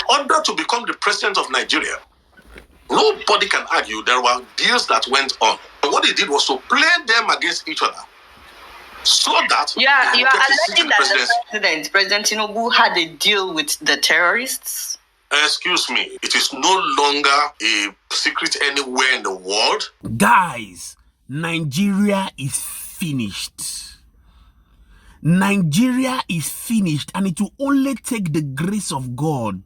order to become the president of Nigeria, nobody can argue there were deals that went on. And what he did was to play them against each other. So that you are alleging that President Tinubu had a deal with the terrorists? Excuse me, it is no longer a secret anywhere in the world. Guys, Nigeria is finished. Nigeria is finished, and it will only take the grace of God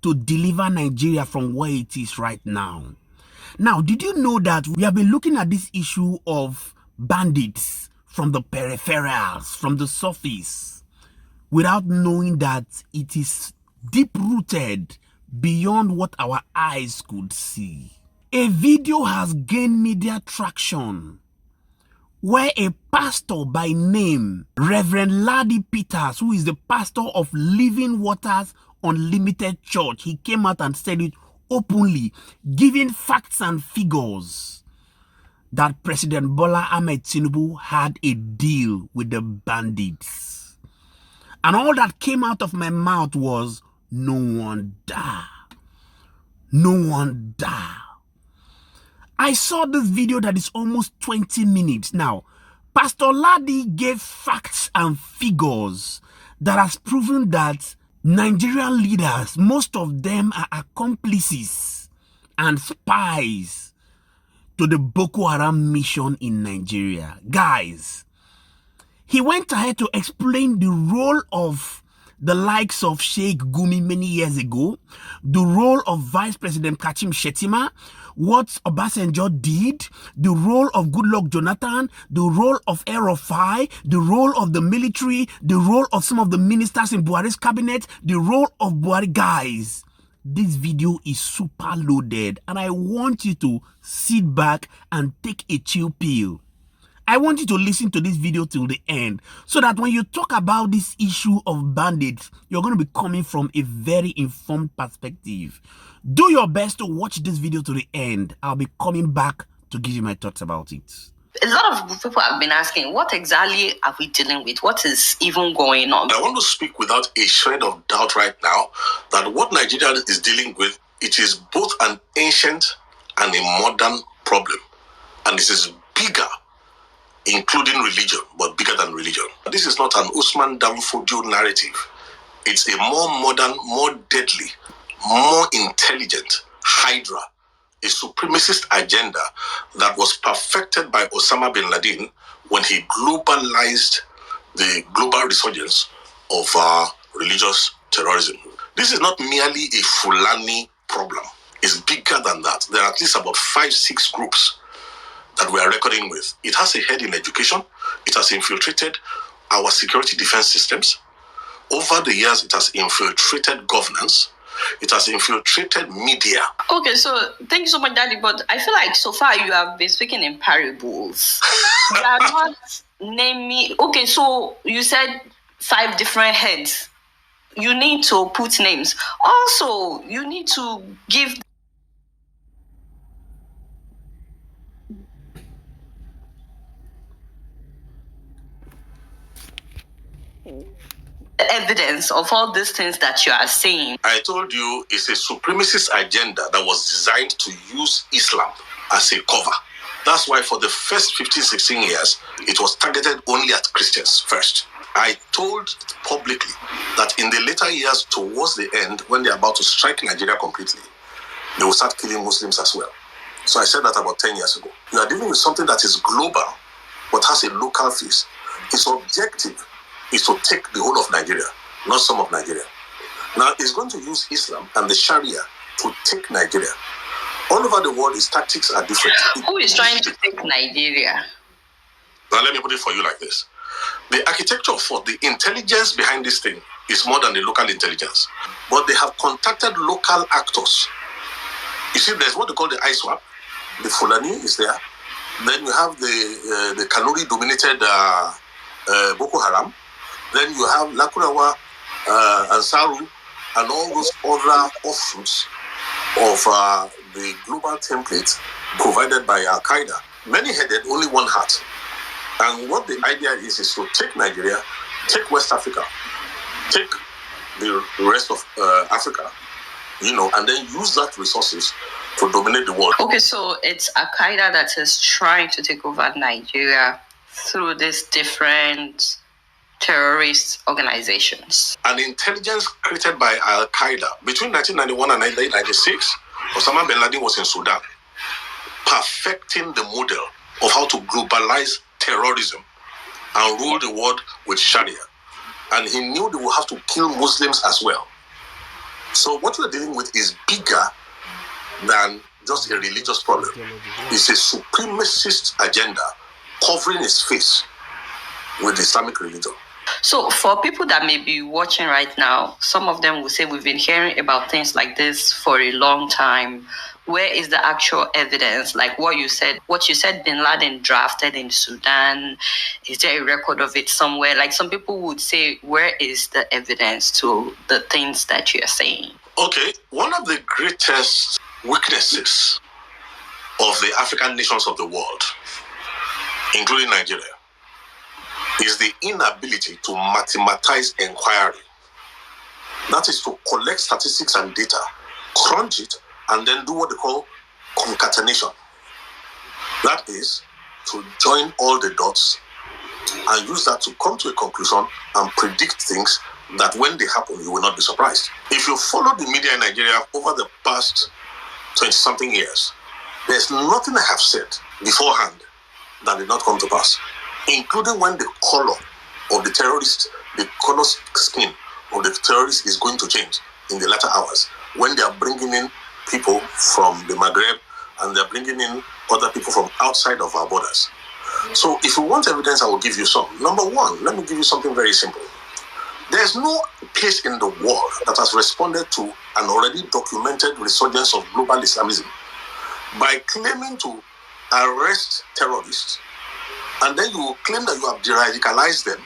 to deliver Nigeria from where it is right now. Now, did you know that we have been looking at this issue of bandits from the peripherals, from the surface, without knowing that it is deep-rooted beyond what our eyes could see? A video has gained media traction where a pastor by name Reverend Ladi Peters, who is the pastor of Living Waters Unlimited Church, he came out and said it openly, giving facts and figures that President Bola Ahmed Tinubu had a deal with the bandits. And all that came out of my mouth was, no wonder. No wonder. I saw this video that is almost 20 minutes. Now, Pastor Ladi gave facts and figures that has proven that Nigerian leaders, most of them are accomplices and spies to the Boko Haram mission in Nigeria. Guys, he went ahead to explain the role of the likes of Sheikh Gumi many years ago, the role of Vice President Kachim Shettima, what Obasanjo did, the role of Goodluck Jonathan, the role of El-Rufai, the role of the military, the role of some of the ministers in Buhari's cabinet, the role of Buhari. Guys, this video is super loaded, and I want you to sit back and take a chill pill. I want you to listen to this video till the end, so that when you talk about this issue of bandits, you're going to be coming from a very informed perspective. Do your best to watch this video to the end. I'll be coming back to give you my thoughts about it. A lot of people have been asking, what exactly are we dealing with? What is even going on? I want to speak without a shred of doubt right now that what Nigeria is dealing with, it is both an ancient and a modern problem. And this is bigger, including religion, but bigger than religion. This is not an Usman Danfodio narrative. It's a more modern, more deadly, more intelligent Hydra, a supremacist agenda that was perfected by Osama bin Laden when he globalized the global resurgence of religious terrorism. This is not merely a Fulani problem. It's bigger than that. There are at least about 5-6 groups that we are reckoning with. It has a head in education. It has infiltrated our security defense systems. Over the years, it has infiltrated governance. It has infiltrated media. Okay, so thank you so much, Daddy. But I feel like so far you have been speaking in parables. You are not naming. Okay, so you said 5 different heads. You need to put names. Also, you need to give evidence of all these things that you are saying. I told you it's a supremacist agenda that was designed to use Islam as a cover. That's why for the first 15, 16 years, it was targeted only at Christians first. I told publicly that in the later years, towards the end, when they're about to strike Nigeria completely, they will start killing Muslims as well. So I said that about 10 years ago. You are dealing with something that is global, but has a local face. Its objective is to take the whole of Nigeria, not some of Nigeria. Now, it's going to use Islam and the Sharia to take Nigeria. All over the world, its tactics are different. Who is trying to take Nigeria? Now, let me put it for you like this. The architecture for the intelligence behind this thing is more than the local intelligence. But they have contacted local actors. You see, there's what they call the ISWAP. The Fulani is there. Then you have the Kanuri-dominated Boko Haram. Then you have Lakurawa, Ansaru, and all those other offshoots of the global template provided by Al-Qaeda. Many-headed, only one heart. And what the idea is to take Nigeria, take West Africa, take the rest of Africa, and then use that resources to dominate the world. Okay, so it's Al-Qaeda that is trying to take over Nigeria through these different terrorist organizations. An intelligence created by Al-Qaeda between 1991 and 1996, Osama bin Laden was in Sudan, perfecting the model of how to globalize terrorism and rule the world with Sharia. And he knew they would have to kill Muslims as well. So what we're dealing with is bigger than just a religious problem. It's a supremacist agenda covering its face with Islamic religion. So for people that may be watching right now, some of them will say we've been hearing about things like this for a long time. Where is the actual evidence? Like what you said Bin Laden drafted in Sudan. Is there a record of it somewhere? Like some people would say, where is the evidence to the things that you're saying? Okay, one of the greatest weaknesses of the African nations of the world, including Nigeria, is the inability to mathematize inquiry. That is to collect statistics and data, crunch it, and then do what they call concatenation. That is to join all the dots and use that to come to a conclusion and predict things that when they happen, you will not be surprised. If you follow the media in Nigeria over the past 20-something years, there's nothing I have said beforehand that did not come to pass, including when the color of the terrorist, the color skin of the terrorist is going to change in the latter hours, when they are bringing in people from the Maghreb and they're bringing in other people from outside of our borders. So if you want evidence, I will give you some. Number one, let me give you something very simple. There's no place in the world that has responded to an already documented resurgence of global Islamism by claiming to arrest terrorists, and then you claim that you have de-radicalized them,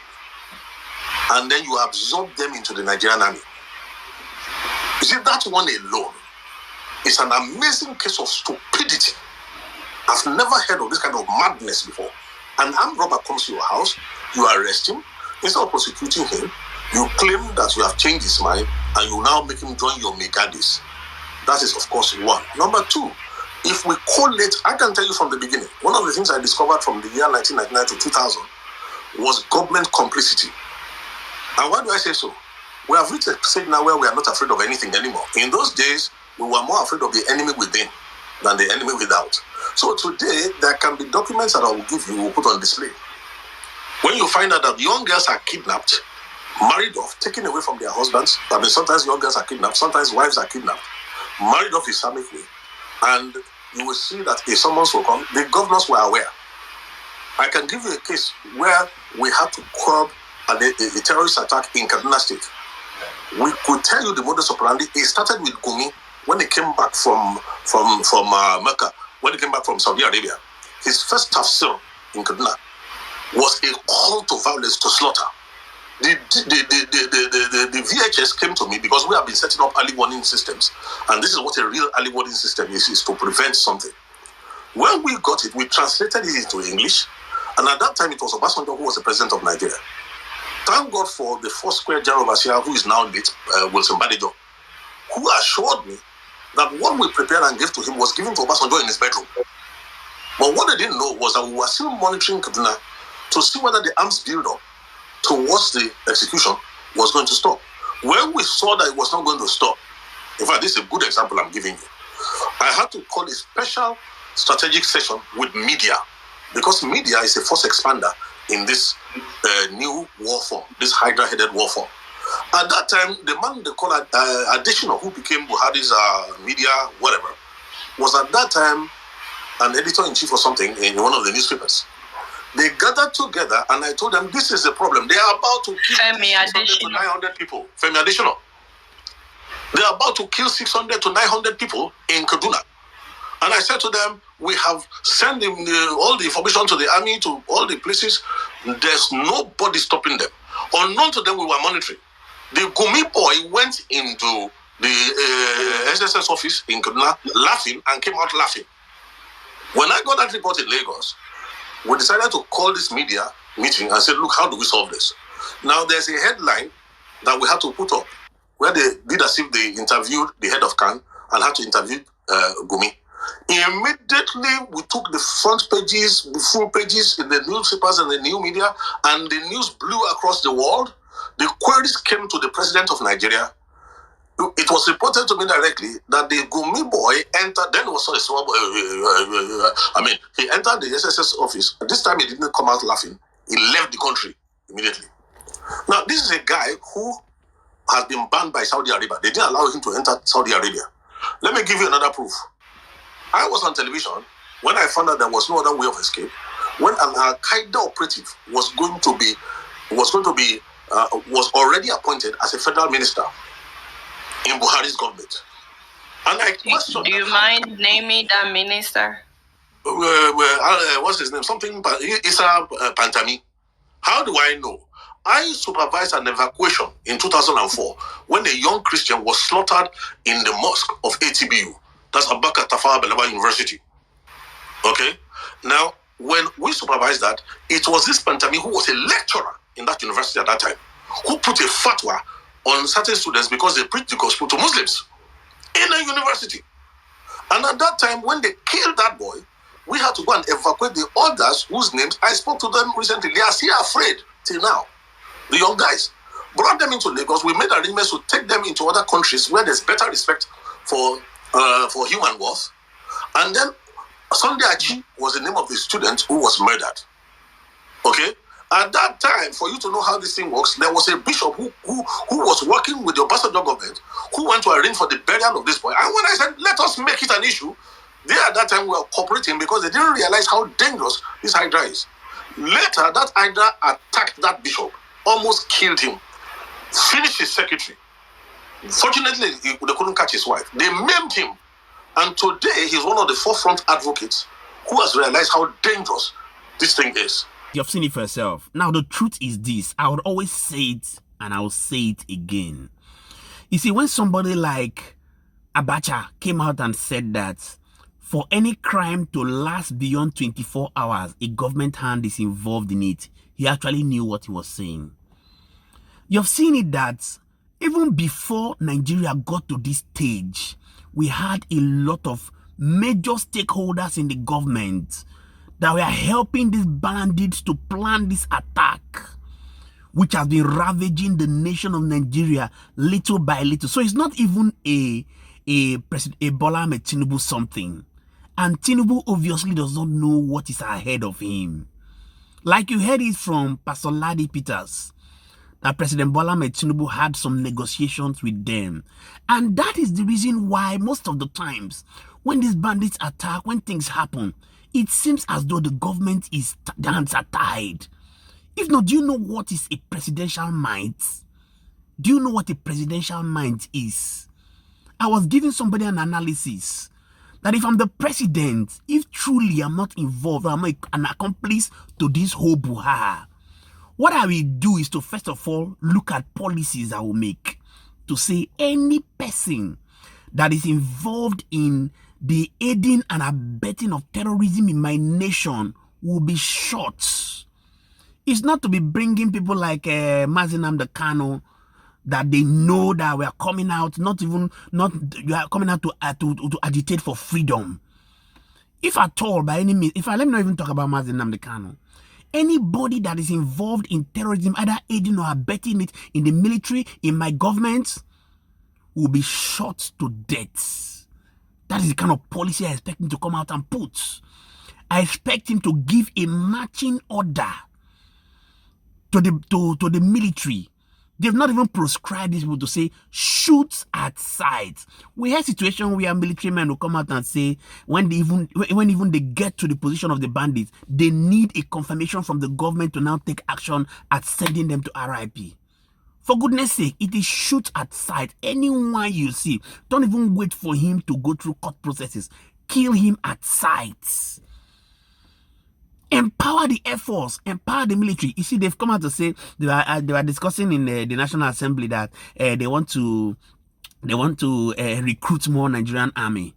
and then you absorb them into the Nigerian army. You see, that one alone is an amazing case of stupidity. I've never heard of this kind of madness before. An armed robber comes to your house, you arrest him, instead of prosecuting him, you claim that you have changed his mind, and you now make him join your megadis. That is, of course, one. Number two, if we collate, I can tell you from the beginning, one of the things I discovered from the year 1999 to 2000 was government complicity. And why do I say so? We have reached a stage now where we are not afraid of anything anymore. In those days, we were more afraid of the enemy within than the enemy without. So today, there can be documents that I will give you, will put on display. When you find out that young girls are kidnapped, married off, taken away from their husbands, I mean, sometimes young girls are kidnapped, sometimes wives are kidnapped, married off Islamically, and you will see that if someone will come, the governors were aware. I can give you a case where we had to curb a terrorist attack in Kaduna State. We could tell you the modus operandi. It started with Gumi when he came back from Mecca, when he came back from Saudi Arabia. His first tafsir in Kaduna was a call to violence, to slaughter. The VHS came to me because we have been setting up early warning systems, and this is what a real early warning system is to prevent something. When we got it, we translated it into English, and at that time it was Obasanjo who was the president of Nigeria. Thank God for the first square general overseer, who is now late, Wilson Badejo, who assured me that what we prepared and gave to him was given to Obasanjo in his bedroom. But what they didn't know was that we were still monitoring Kaduna to see whether the arms build-up towards the execution was going to stop. When we saw that it was not going to stop, in fact, this is a good example I'm giving you. I had to call a special strategic session with media, because media is a force expander in this new war form, this Hydra-headed war form. At that time, the man they call Additional, who became Buhari's media, whatever, was at that time an editor-in-chief or something in one of the newspapers. They gathered together, and I told them, this is the problem. They are about to kill 600 to 900 people. Femi Additional. They are about to kill 600 to 900 people in Kaduna. And I said to them, we have sent all the information to the army, to all the places. There's nobody stopping them. Unknown to them, we were monitoring. The Gumi boy went into the SSS office in Kaduna laughing and came out laughing. When I got that report in Lagos, we decided to call this media meeting and said, look, how do we solve this? Now, there's a headline that we have to put up. where they did as if they interviewed the head of CAN and had to interview Gumi. Immediately, we took the front pages, the full pages in the newspapers and the new media, and the news blew across the world. The queries came to the president of Nigeria. It was reported to me directly that the Gumi boy entered, then was a small boy, he entered the SSS office. This time he didn't come out laughing. He left the country immediately. Now, this is a guy who has been banned by Saudi Arabia. They didn't allow him to enter Saudi Arabia. Let me give you another proof. I was on television when I found out there was no other way of escape. When an Al-Qaeda operative was already appointed as a federal minister in Buhari's government. And I questioned. Do you mind naming that minister? What's his name? Something. Issa Pantami. How do I know? I supervised an evacuation in 2004 when a young Christian was slaughtered in the mosque of ATBU. That's Abubakar Tafawa Balewa University. Okay? Now, when we supervised that, it was this Pantami who was a lecturer in that university at that time, who put a fatwa on certain students because they preached the gospel to Muslims in a university. And at that time, when they killed that boy, we had to go and evacuate the others whose names I spoke to them recently. They are still afraid till now. The young guys brought them into Lagos. We made arrangements to take them into other countries where there's better respect for human worth. And then Sunday Achi was the name of the student who was murdered. Okay? At that time, for you to know how this thing works, there was a bishop who was working with the Obasanjo government who went to arrange for the burial of this boy. And when I said, let us make it an issue, they at that time were cooperating because they didn't realize how dangerous this Hydra is. Later, that Hydra attacked that bishop, almost killed him, finished his secretary. Fortunately, they couldn't catch his wife. They maimed him. And today, he's one of the forefront advocates who has realized how dangerous this thing is. You've seen it for yourself. Now, the truth is this. I would always say it, and I'll say it again. You see, when somebody like Abacha came out and said that for any crime to last beyond 24 hours, a government hand is involved in it, he actually knew what he was saying. You've seen it that even before Nigeria got to this stage, we had a lot of major stakeholders in the government that were helping these bandits to plan this attack, which has been ravaging the nation of Nigeria little by little. So it's not even a Bola Ahmed Tinubu something. And Tinubu obviously does not know what is ahead of him. Like you heard it from Pastor Ladi Peters, that President Bola Ahmed Tinubu had some negotiations with them. And that is the reason why most of the times when these bandits attack, when things happen, it seems as though the government is, the hands are tied. If not, do you know what is a presidential mind? Do you know what a presidential mind is? I was giving somebody an analysis that if I'm the president, if truly I'm not involved, I'm an accomplice to this whole brouhaha, what I will do is to first of all look at policies I will make to say any person that is involved in the aiding and abetting of terrorism in my nation will be shot. It's not to be bringing people like Mismanaged Kano that they know that we are coming out, you are coming out to agitate for freedom. If at all, by any means, let me not even talk about Mismanaged Kano. Anybody that is involved in terrorism, either aiding or abetting it in the military, in my government, will be shot to death. That is the kind of policy I expect him to come out and put. I expect him to give a marching order to the military. They've not even proscribed these people to say, shoot at sight. We have situations where military men will come out and say, when even they get to the position of the bandits, they need a confirmation from the government to now take action at sending them to RIP. For goodness sake, it is shoot at sight. Anyone you see, don't even wait for him to go through court processes. Kill him at sight. Empower the Air Force, empower the military. You see, they've come out to say they were discussing in the National Assembly that they want to recruit more Nigerian army.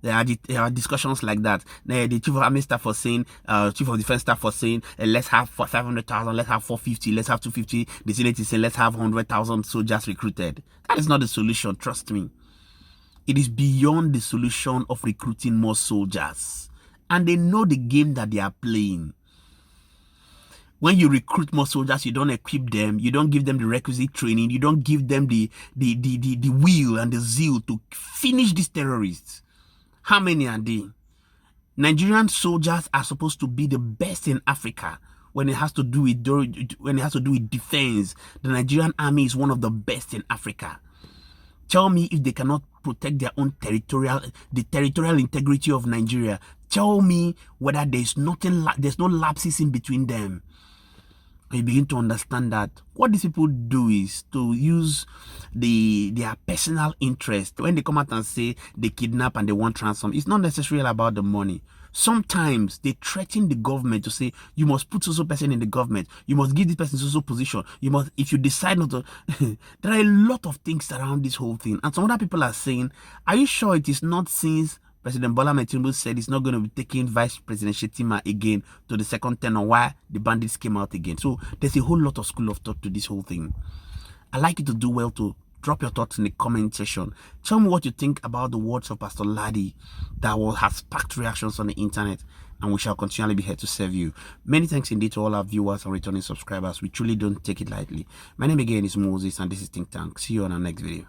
There are discussions like that. The chief of army staff was saying, chief of defense staff was saying, let's have 500,000, let's have 450, let's have 250. The Senate is saying, let's have 100,000 soldiers recruited. That is not the solution, trust me. It is beyond the solution of recruiting more soldiers. And they know the game that they are playing. When you recruit more soldiers, you don't equip them, you don't give them the requisite training, you don't give them the will and the zeal to finish these terrorists. How many are they? Nigerian soldiers are supposed to be the best in Africa when it has to do with defense. The Nigerian army is one of the best in Africa. Tell me if they cannot protect their own territorial integrity of Nigeria. Tell me whether there's no lapses in between them. You begin to understand that what these people do is to use their personal interest. When they come out and say they kidnap and they want ransom, it's not necessarily about the money. Sometimes they threaten the government to say, you must put so person in the government, you must give this person so position, you must, if you decide not to. There are a lot of things around this whole thing. And some other people are saying, are you sure it is not since President Bola Tinubu said he's not going to be taking Vice President Shetima again to the second tenure, why the bandits came out again? So there's a whole lot of school of thought to this whole thing. I'd like you to do well to drop your thoughts in the comment section. Tell me what you think about the words of Pastor Ladi that has sparked reactions on the internet, and we shall continually be here to serve you. Many thanks indeed to all our viewers and returning subscribers. We truly don't take it lightly. My name again is Moses, and this is Think Tank. See you on our next video.